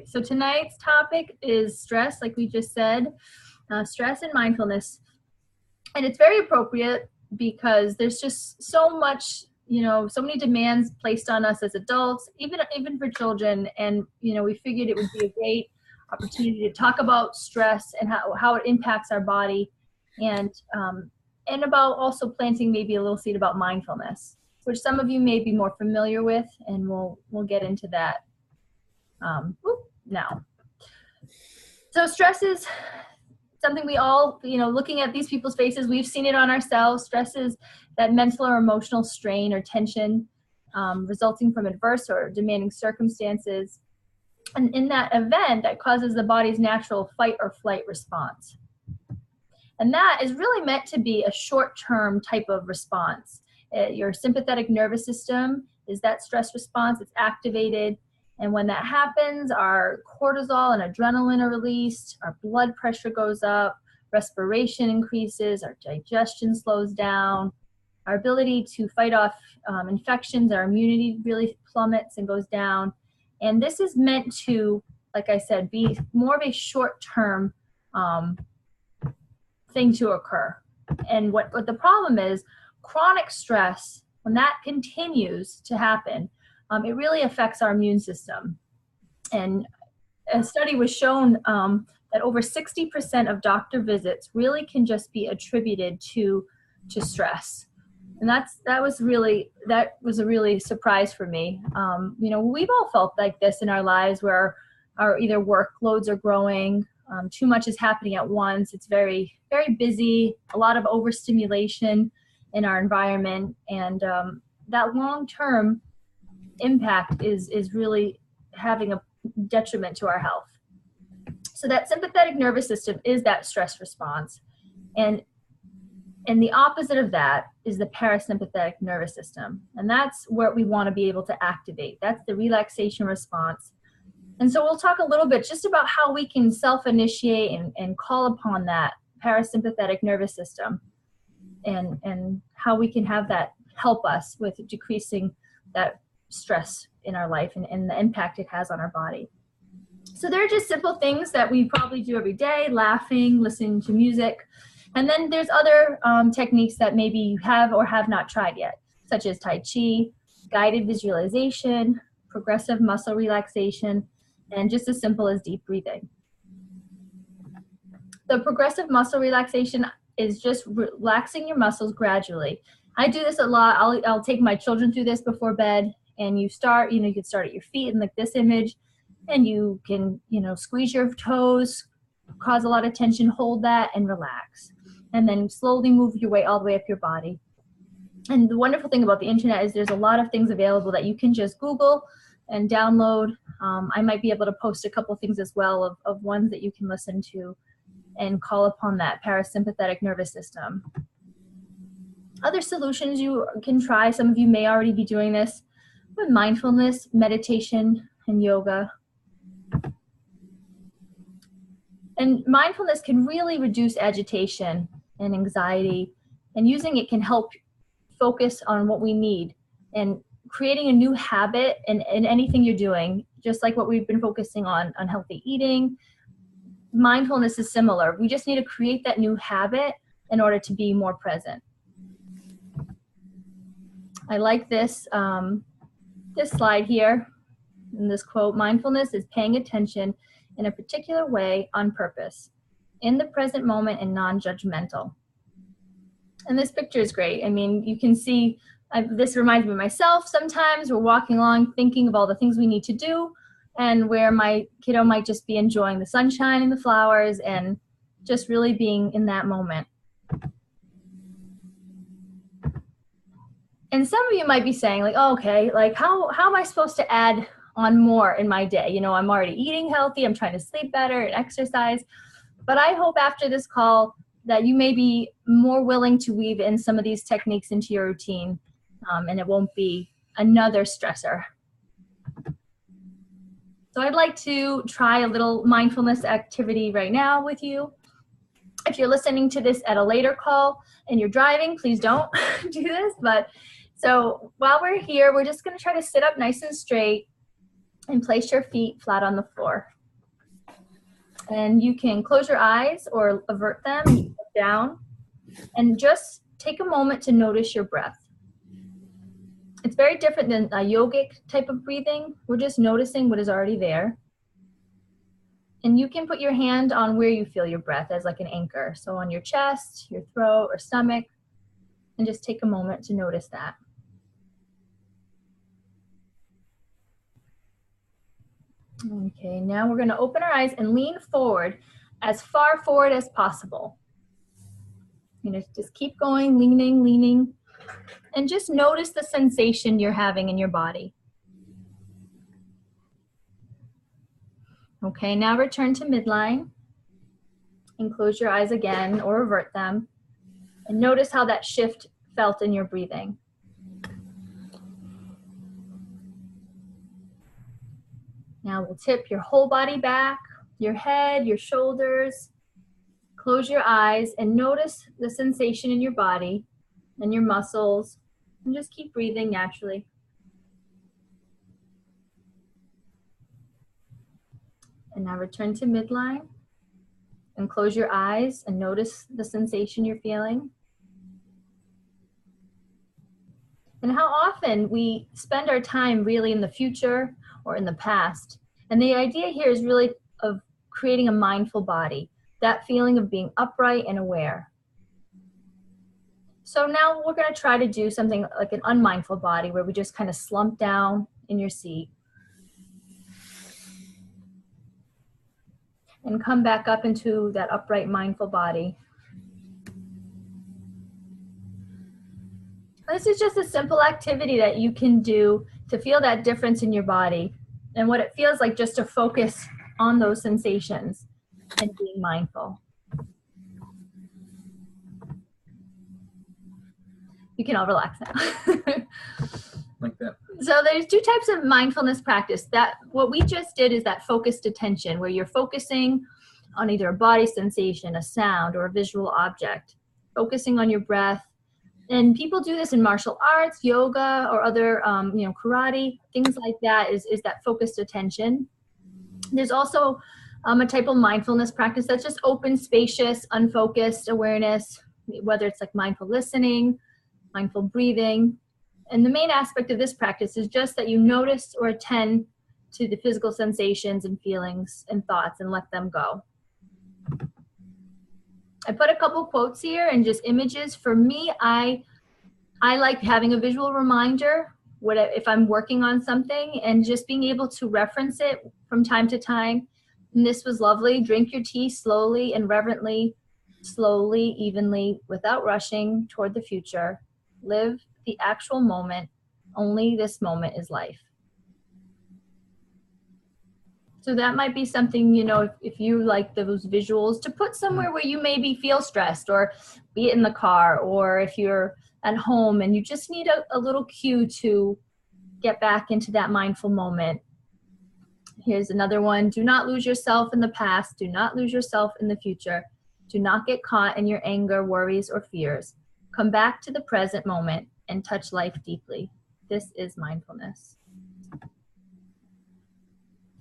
right, so tonight's topic is stress, like we just said, stress and mindfulness. And it's very appropriate because there's just so much, so many demands placed on us as adults, even for children. And, we figured it would be a great opportunity to talk about stress and how it impacts our body, and about also planting maybe a little seed about mindfulness, which some of you may be more familiar with, and we'll get into that now. So stress is something we all, looking at these people's faces, we've seen it on ourselves. Stress is that mental or emotional strain or tension resulting from adverse or demanding circumstances. And in that event, that causes the body's natural fight or flight response. And that is really meant to be a short-term type of response. Your sympathetic nervous system is that stress response. It's activated. And when that happens, our cortisol and adrenaline are released, our blood pressure goes up, respiration increases, our digestion slows down, our ability to fight off infections, our immunity really plummets and goes down. And this is meant to, like I said, be more of a short-term thing to occur. And what the problem is, chronic stress, when that continues to happen, it really affects our immune system. And a study was shown that over 60% of doctor visits really can just be attributed to stress. And that was a really surprise for me. We've all felt like this in our lives, where our either workloads are growing, too much is happening at once. It's very, very busy, a lot of overstimulation in our environment, and that long-term impact is really having a detriment to our health. So that sympathetic nervous system is that stress response, and the opposite of that is the parasympathetic nervous system, and that's what we want to be able to activate. That's the relaxation response. And so we'll talk a little bit just about how we can self-initiate and call upon that parasympathetic nervous system, and how we can have that help us with decreasing that stress in our life and the impact it has on our body. So they're just simple things that we probably do every day: laughing, listening to music. And then there's other techniques that maybe you have or have not tried yet, such as Tai Chi, guided visualization, progressive muscle relaxation, and just as simple as deep breathing. The progressive muscle relaxation is just relaxing your muscles gradually. I do this a lot. I'll take my children through this before bed. And you start, you can start at your feet in like this image, and you can, squeeze your toes, cause a lot of tension, hold that and relax. And then slowly move your way all the way up your body. And the wonderful thing about the internet is there's a lot of things available that you can just Google and download. I might be able to post a couple things as well of ones that you can listen to and call upon that parasympathetic nervous system. Other solutions you can try, some of you may already be doing this, with mindfulness, meditation, and yoga. And mindfulness can really reduce agitation and anxiety, and using it can help focus on what we need and creating a new habit in anything you're doing, just like what we've been focusing on healthy eating. Mindfulness is similar. We just need to create that new habit in order to be more present. I like this slide here, in this quote: mindfulness is paying attention in a particular way on purpose, in the present moment and non-judgmental. And this picture is great. I mean, you can see, this reminds me of myself sometimes. We're walking along thinking of all the things we need to do, and where my kiddo might just be enjoying the sunshine and the flowers and just really being in that moment. And some of you might be saying, like, oh, okay, like how am I supposed to add on more in my day? I'm already eating healthy, I'm trying to sleep better and exercise. But I hope after this call that you may be more willing to weave in some of these techniques into your routine, and it won't be another stressor. So I'd like to try a little mindfulness activity right now with you. If you're listening to this at a later call and you're driving, please don't do this. But so while we're here, we're just going to try to sit up nice and straight and place your feet flat on the floor. And you can close your eyes or avert them, look down, and just take a moment to notice your breath. It's very different than a yogic type of breathing. We're just noticing what is already there. And you can put your hand on where you feel your breath as like an anchor. So on your chest, your throat, or stomach, and just take a moment to notice that. Okay, now we're going to open our eyes and lean forward as far forward as possible. You know, just keep going, leaning, and just notice the sensation you're having in your body. Okay, now return to midline and close your eyes again or avert them, and notice how that shift felt in your breathing. Now we'll tip your whole body back, your head, your shoulders. Close your eyes and notice the sensation in your body and your muscles, and just keep breathing naturally. And now return to midline and close your eyes and notice the sensation you're feeling. And how often we spend our time really in the future or in the past. And the idea here is really of creating a mindful body, that feeling of being upright and aware. So now we're going to try to do something like an unmindful body where we just kind of slump down in your seat and come back up into that upright mindful body. This is just a simple activity that you can do to feel that difference in your body and what it feels like just to focus on those sensations and being mindful. You can all relax now. Like that. So there's two types of mindfulness practice. That what we just did is that focused attention, where you're focusing on either a body sensation, a sound, or a visual object, focusing on your breath. And people do this in martial arts, yoga, or other, karate, things like that is that focused attention. There's also a type of mindfulness practice that's just open, spacious, unfocused awareness, whether it's like mindful listening, mindful breathing. And the main aspect of this practice is just that you notice or attend to the physical sensations and feelings and thoughts and let them go. I put a couple quotes here and just images. For me, I like having a visual reminder if I'm working on something and just being able to reference it from time to time. And this was lovely. Drink your tea slowly and reverently, slowly, evenly, without rushing toward the future. Live the actual moment. Only this moment is life. So that might be something, if you like those visuals, to put somewhere where you maybe feel stressed, or be it in the car, or if you're at home and you just need a little cue to get back into that mindful moment. Here's another one. Do not lose yourself in the past. Do not lose yourself in the future. Do not get caught in your anger, worries, or fears. Come back to the present moment and touch life deeply. This is mindfulness.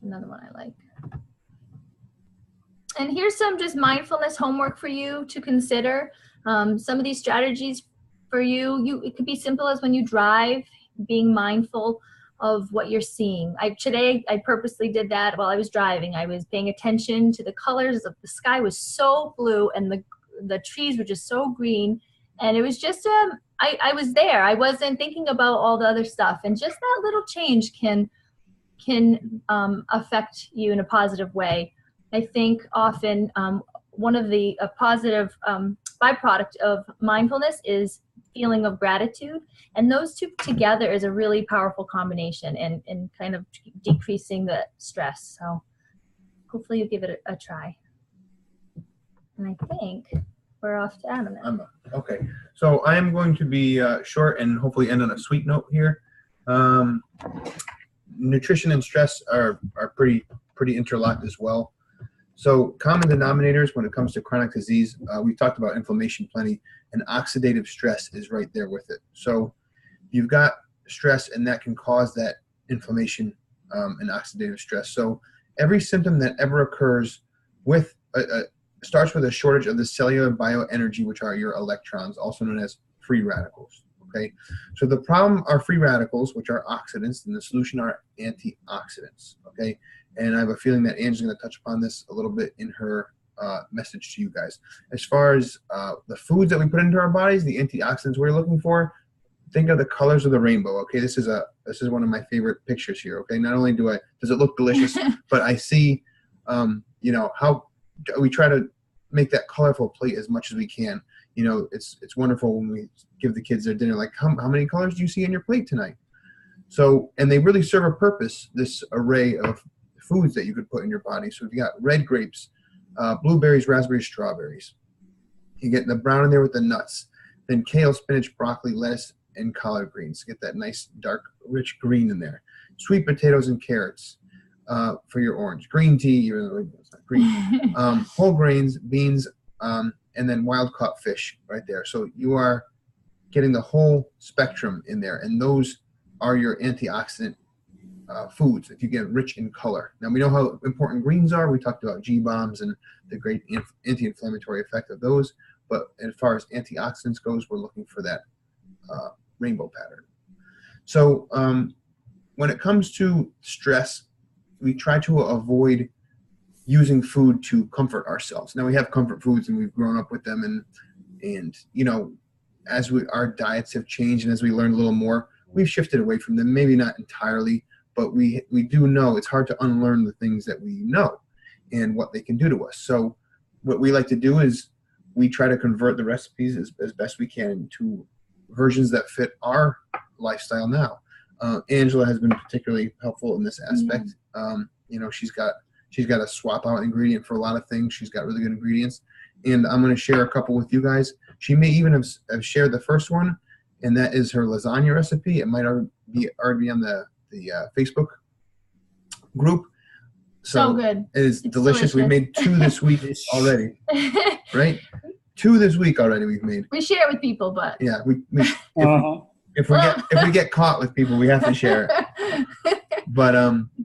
Another one I like. And here's some just mindfulness homework for you to consider. Some of these strategies for you, it could be simple as when you drive, being mindful of what you're seeing. Today I purposely did that while I was driving. I was paying attention to the colors of the sky was so blue and the trees were just so green. And it was just, I was there. I wasn't thinking about all the other stuff. And just that little change can affect you in a positive way. I think often one of the positive byproduct of mindfulness is feeling of gratitude. And those two together is a really powerful combination in kind of decreasing the stress. So hopefully you give it a try. And I think we're off to Adam now. Okay, so I am going to be short and hopefully end on a sweet note here. Nutrition and stress are pretty interlocked as well. So common denominators when it comes to chronic disease, we talked about inflammation plenty, and oxidative stress is right there with it. So you've got stress, and that can cause that inflammation and oxidative stress. So every symptom that ever occurs with starts with a shortage of the cellular bioenergy, which are your electrons, also known as free radicals. Okay, so the problem are free radicals, which are oxidants, and the solution are antioxidants. Okay, and I have a feeling that Angela's going to touch upon this a little bit in her message to you guys. As far as the foods that we put into our bodies, the antioxidants we're looking for, think of the colors of the rainbow. Okay, this is one of my favorite pictures here. Okay, not only does it look delicious, but I see, how we try to make that colorful plate as much as we can. It's wonderful when we give the kids their dinner, like how many colors do you see in your plate tonight? So, and they really serve a purpose, this array of foods that you could put in your body. So if you got red grapes, blueberries, raspberries, strawberries, you get the brown in there with the nuts, then kale, spinach, broccoli, lettuce, and collard greens. Get that nice dark rich green in there. Sweet potatoes and carrots for your orange. Green tea, even though it's not green. Whole grains, beans, and then wild caught fish right there. So you are getting the whole spectrum in there, and those are your antioxidant foods if you get rich in color. Now we know how important greens are. We talked about G-bombs and the great anti-inflammatory effect of those, but as far as antioxidants goes, we're looking for that rainbow pattern. So when it comes to stress, we try to avoid using food to comfort ourselves. Now we have comfort foods and we've grown up with them, and as our diets have changed and as we learn a little more, we've shifted away from them. Maybe not entirely, but we do know it's hard to unlearn the things that we know and what they can do to us. So what we like to do is we try to convert the recipes as best we can into versions that fit our lifestyle now. Angela has been particularly helpful in this aspect. She's got to swap out ingredient for a lot of things. She's got really good ingredients, and I'm going to share a couple with you guys. She may even have shared the first one, and that is her lasagna recipe. It might already be on the Facebook group. So good. It's delicious. We made 2 this week already, right? 2 this week already we've made. We share it with people, but yeah, if we get caught with people, we have to share it. But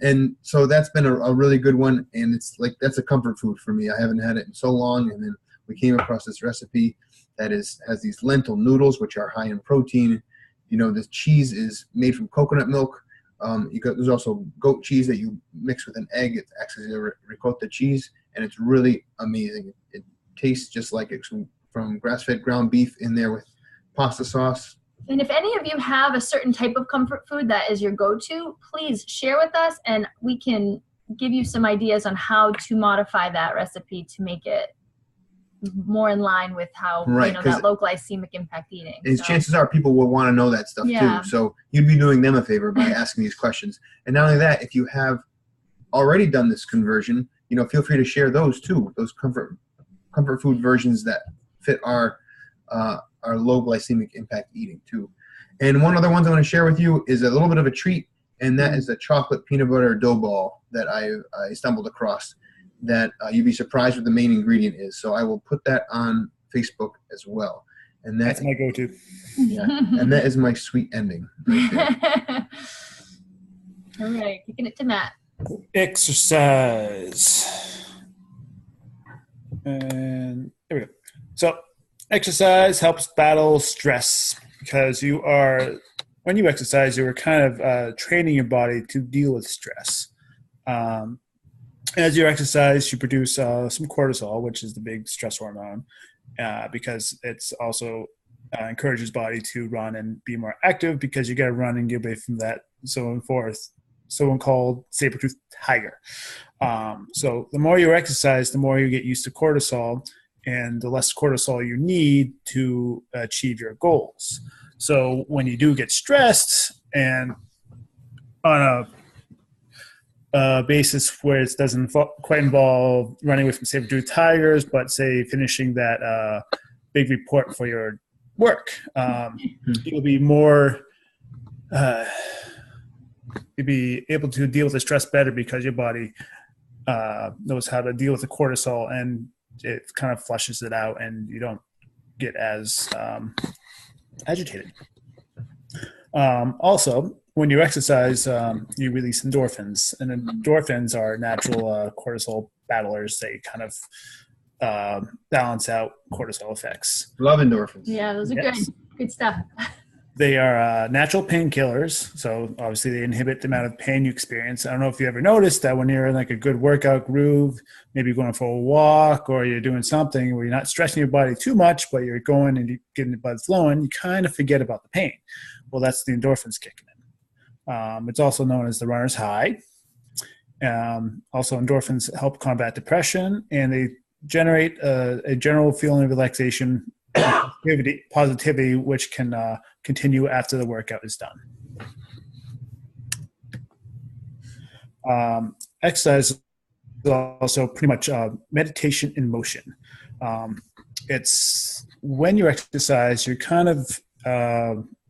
and so that's been a really good one, and it's like that's a comfort food for me. I haven't had it in so long, and then we came across this recipe that has these lentil noodles, which are high in protein. The cheese is made from coconut milk. There's also goat cheese that you mix with an egg. It acts as a ricotta cheese, and it's really amazing. It tastes just like it's from grass-fed ground beef in there with pasta sauce. And if any of you have a certain type of comfort food that is your go-to, please share with us, and we can give you some ideas on how to modify that recipe to make it more in line with how that low glycemic impact eating. Chances are people will want to know that stuff too. So you'd be doing them a favor by asking these questions. And not only that, if you have already done this conversion, feel free to share those too. Those comfort food versions that fit our low glycemic impact eating too. And one other ones I want to share with you is a little bit of a treat, and that is the chocolate peanut butter dough ball that I stumbled across that you'd be surprised what the main ingredient is. So I will put that on Facebook as well. And that's my go-to. Yeah, and that is my sweet ending right there. All right, kicking it to Matt. Exercise. And there we go. So exercise helps battle stress because when you exercise, you are kind of training your body to deal with stress. As you exercise, you produce some cortisol, which is the big stress hormone, because it's also encourages body to run and be more active because you got to run and get away from that so-called saber-toothed tiger. So the more you exercise, the more you get used to cortisol, and the less cortisol you need to achieve your goals. So when you do get stressed and on a basis where it doesn't quite involve running away from saber-toothed tigers, but say finishing that big report for your work, you'll be more you'll be able to deal with the stress better because your body knows how to deal with the cortisol, and it kind of flushes it out, and you don't get as agitated. Also, when you exercise, you release endorphins, and endorphins are natural cortisol battlers. They kind of balance out cortisol effects. Love endorphins. Yeah, those are good stuff. They are natural painkillers, so obviously they inhibit the amount of pain you experience. I don't know if you ever noticed that when you're in like a good workout groove, maybe going for a walk or you're doing something where you're not stressing your body too much, but you're going and you're getting the blood flowing, you kind of forget about the pain. Well, that's the endorphins kicking in. It's also known as the runner's high. Also, endorphins help combat depression, and they generate a general feeling of relaxation, positivity, which can continue after the workout is done. Exercise is also pretty much meditation in motion. It's when you exercise, you're kind of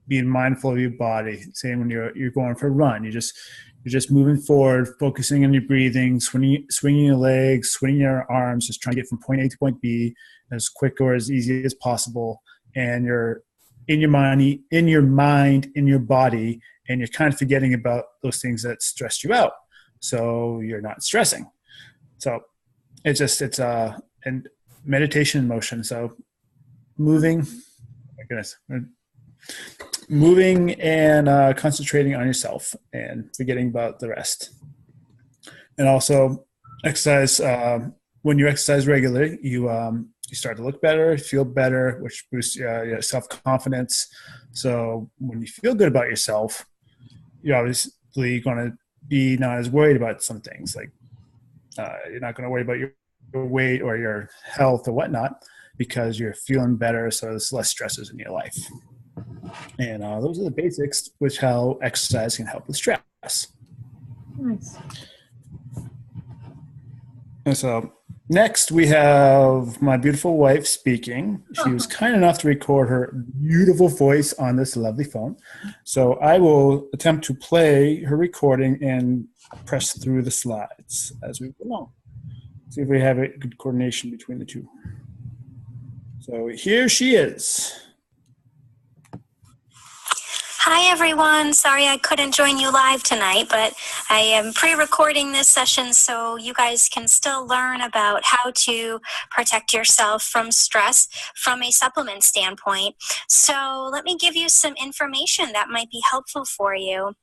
being mindful of your body. Same when you're going for a run, you're just moving forward, focusing on your breathing, swinging your legs, swinging your arms, just trying to get from point A to point B as quick or as easy as possible. And you're in your mind, in your body, and you're kind of forgetting about those things that stress you out. So you're not stressing. So it's and meditation in motion. So moving, oh my goodness, moving and concentrating on yourself and forgetting about the rest. And also exercise, when you exercise regularly, you start to look better, feel better, which boosts your self-confidence. So when you feel good about yourself, you're obviously going to be not as worried about some things. Like you're not going to worry about your weight or your health or whatnot because you're feeling better, so there's less stresses in your life. And those are the basics which how exercise can help with stress. Nice. And so next we have my beautiful wife speaking. She was kind enough to record her beautiful voice on this lovely phone. So I will attempt to play her recording and press through the slides as we go along. See if we have a good coordination between the two. So here she is. Hi, everyone. Sorry I couldn't join you live tonight, but I am pre-recording this session so you guys can still learn about how to protect yourself from stress from a supplement standpoint. So let me give you some information that might be helpful for you.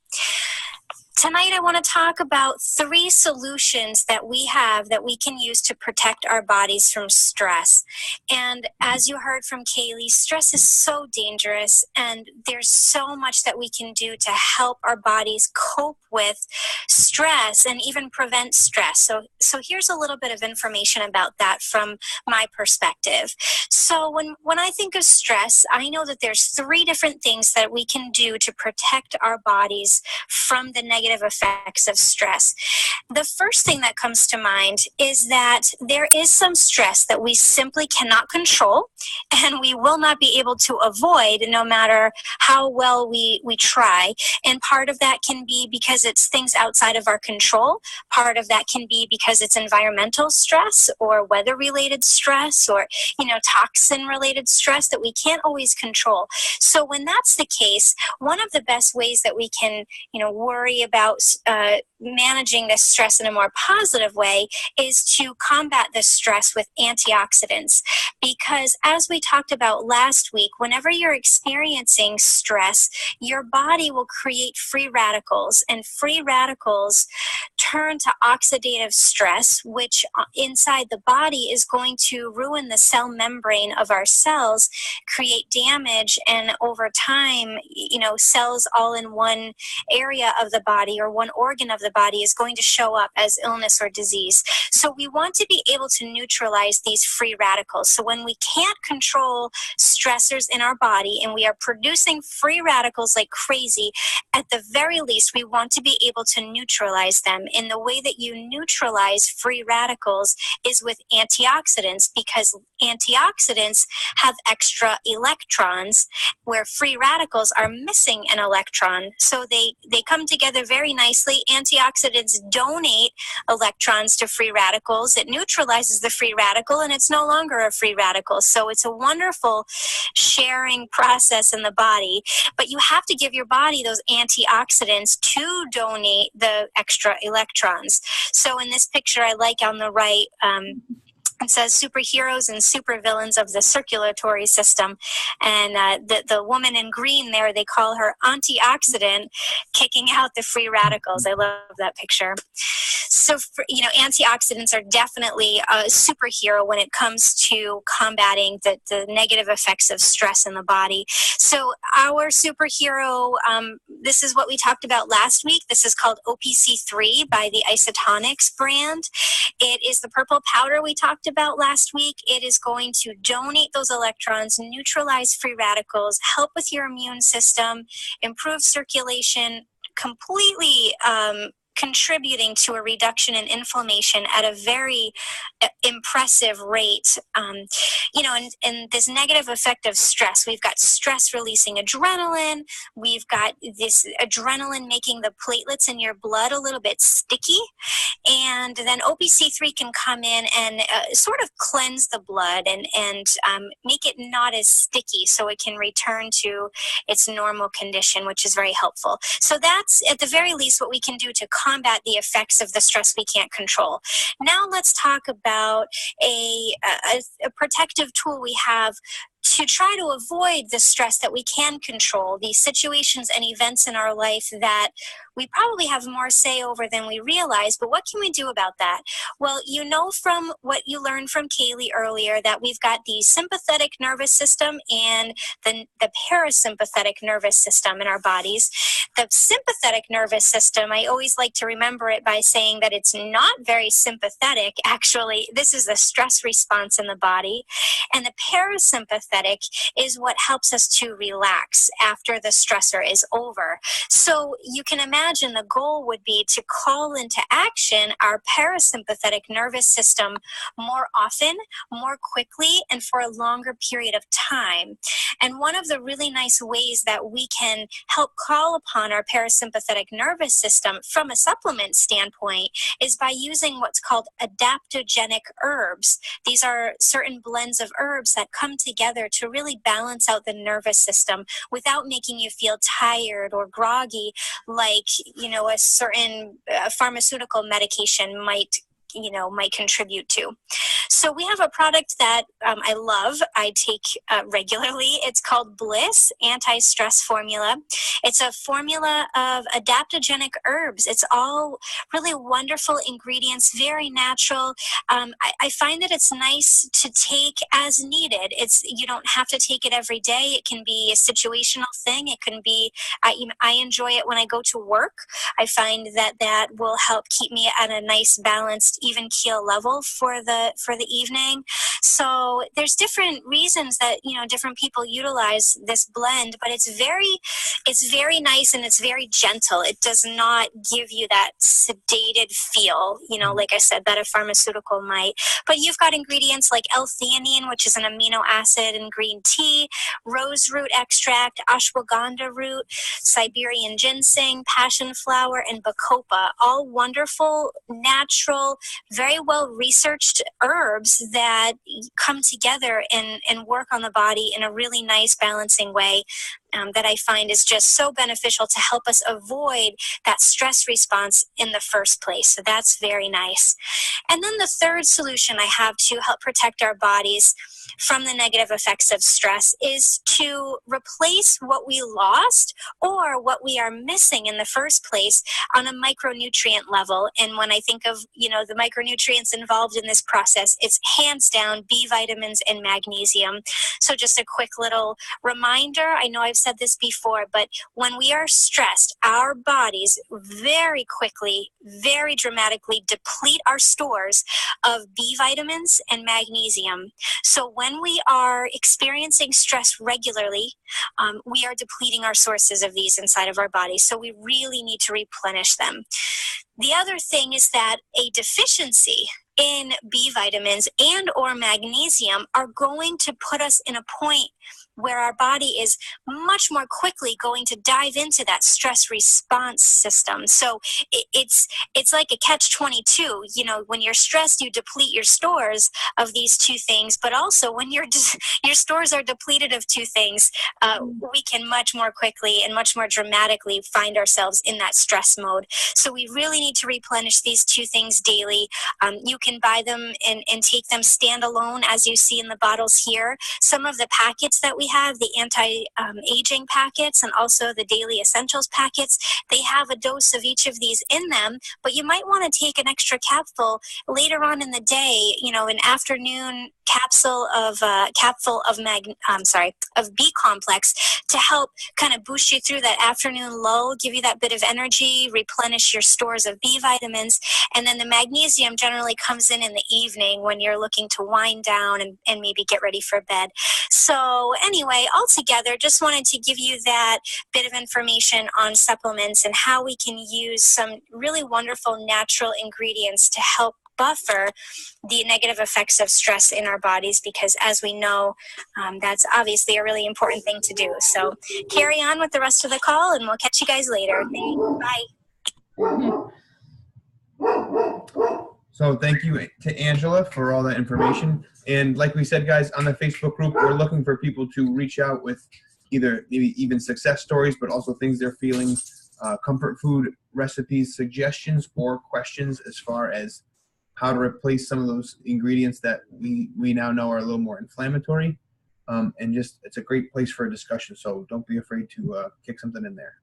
Tonight, I want to talk about 3 solutions that we have that we can use to protect our bodies from stress. And as you heard from Kaylee, stress is so dangerous, and there's so much that we can do to help our bodies cope with stress and even prevent stress. So here's a little bit of information about that from my perspective. So when I think of stress, I know that there's 3 different things that we can do to protect our bodies from the negative effects of stress. The first thing that comes to mind is that there is some stress that we simply cannot control and we will not be able to avoid no matter how well we try. And part of that can be because it's things outside of our control. Part of that can be because it's environmental stress or weather-related stress or, toxin-related stress that we can't always control. So when that's the case, one of the best ways that we can, worry about managing this stress in a more positive way is to combat this stress with antioxidants. Because as we talked about last week, whenever you're experiencing stress, your body will create free radicals, and free radicals turn to oxidative stress, which inside the body is going to ruin the cell membrane of our cells, create damage, and over time, cells all in one area of the body or one organ of the body is going to show up as illness or disease. So we want to be able to neutralize these free radicals. So when we can't control stressors in our body and we are producing free radicals like crazy, at the very least, we want to be able to neutralize them. And the way that you neutralize free radicals is with antioxidants, because antioxidants have extra electrons where free radicals are missing an electron. So they come together very very nicely. Antioxidants donate electrons to free radicals. It neutralizes the free radical, and it's no longer a free radical. So it's a wonderful sharing process in the body. But you have to give your body those antioxidants to donate the extra electrons. So in this picture I like on the right, it says superheroes and supervillains of the circulatory system. And the woman in green there, they call her antioxidant, kicking out the free radicals. I love that picture. So, antioxidants are definitely a superhero when it comes to combating the negative effects of stress in the body. So our superhero, this is what we talked about last week. This is called OPC3 by the Isotonics brand. It is the purple powder we talked about last week. It is going to donate those electrons, neutralize free radicals, help with your immune system, improve circulation, completely contributing to a reduction in inflammation at a very impressive rate. And this negative effect of stress, we've got stress releasing adrenaline, we've got this adrenaline making the platelets in your blood a little bit sticky, and then OPC3 can come in and sort of cleanse the blood and make it not as sticky so it can return to its normal condition, which is very helpful. So that's at the very least what we can do to combat the effects of the stress we can't control. Now let's talk about a protective tool we have to try to avoid the stress that we can control, these situations and events in our life that we probably have more say over than we realize. But what can we do about that? Well, you know from what you learned from Kaylee earlier that we've got the sympathetic nervous system and the parasympathetic nervous system in our bodies. The sympathetic nervous system, I always like to remember it by saying that it's not very sympathetic. Actually, this is the stress response in the body. And the parasympathetic is what helps us to relax after the stressor is over. So you can imagine the goal would be to call into action our parasympathetic nervous system more often, more quickly, and for a longer period of time. And one of the really nice ways that we can help call upon our parasympathetic nervous system from a supplement standpoint is by using what's called adaptogenic herbs. These are certain blends of herbs that come together to really balance out the nervous system without making you feel tired or groggy like, a certain pharmaceutical medication might contribute to. So we have a product that I love. I take regularly. It's called Bliss Anti-Stress Formula. It's a formula of adaptogenic herbs. It's all really wonderful ingredients, very natural. I find that it's nice to take as needed. You don't have to take it every day. It can be a situational thing. It can be, I enjoy it when I go to work. I find that will help keep me at a nice balanced even keel level for the evening. So there's different reasons that different people utilize this blend, but it's very nice and it's very gentle. It does not give you that sedated feel, like I said, that a pharmaceutical might. But you've got ingredients like L-theanine, which is an amino acid in green tea, rose root extract, ashwagandha root, Siberian ginseng, passion flower, and bacopa, all wonderful, natural, very well researched herbs that come together and work on the body in a really nice balancing way that I find is just so beneficial to help us avoid that stress response in the first place. So that's very nice. And then the third solution I have to help protect our bodies from the negative effects of stress is to replace what we lost or what we are missing in the first place on a micronutrient level. And when I think of, the micronutrients involved in this process, it's hands down B vitamins and magnesium. So just a quick little reminder, I know I've said this before, but when we are stressed, our bodies very quickly, very dramatically deplete our stores of B vitamins and magnesium. So when we are experiencing stress regularly, we are depleting our sources of these inside of our body. So we really need to replenish them. The other thing is that a deficiency in B vitamins and or magnesium are going to put us in a point where our body is much more quickly going to dive into that stress response system. So it's like a catch-22. You know, when you're stressed, you deplete your stores of these two things, but also when your stores are depleted of two things, we can much more quickly and much more dramatically find ourselves in that stress mode. So we really need to replenish these two things daily. You can buy them and take them standalone, as you see in the bottles here. Some of the packets that we have, the anti-aging packets and also the daily essentials packets, they have a dose of each of these in them, but you might want to take an extra capful later on in the day, you know, an afternoon capsule of B complex to help kind of boost you through that afternoon lull, give you that bit of energy, replenish your stores of B vitamins. And then the magnesium generally comes in the evening when you're looking to wind down and maybe get ready for bed. So anyway, altogether, just wanted to give you that bit of information on supplements and how we can use some really wonderful natural ingredients to help buffer the negative effects of stress in our bodies, because as we know, that's obviously a really important thing to do. So carry on with the rest of the call and we'll catch you guys later. Bye. So thank you to Angela for all that information. And like we said, guys, on the Facebook group, we're looking for people to reach out with either maybe even success stories, but also things they're feeling, comfort food recipes, suggestions, or questions as far as how to replace some of those ingredients that we now know are a little more inflammatory. And just, it's a great place for a discussion. So don't be afraid to kick something in there.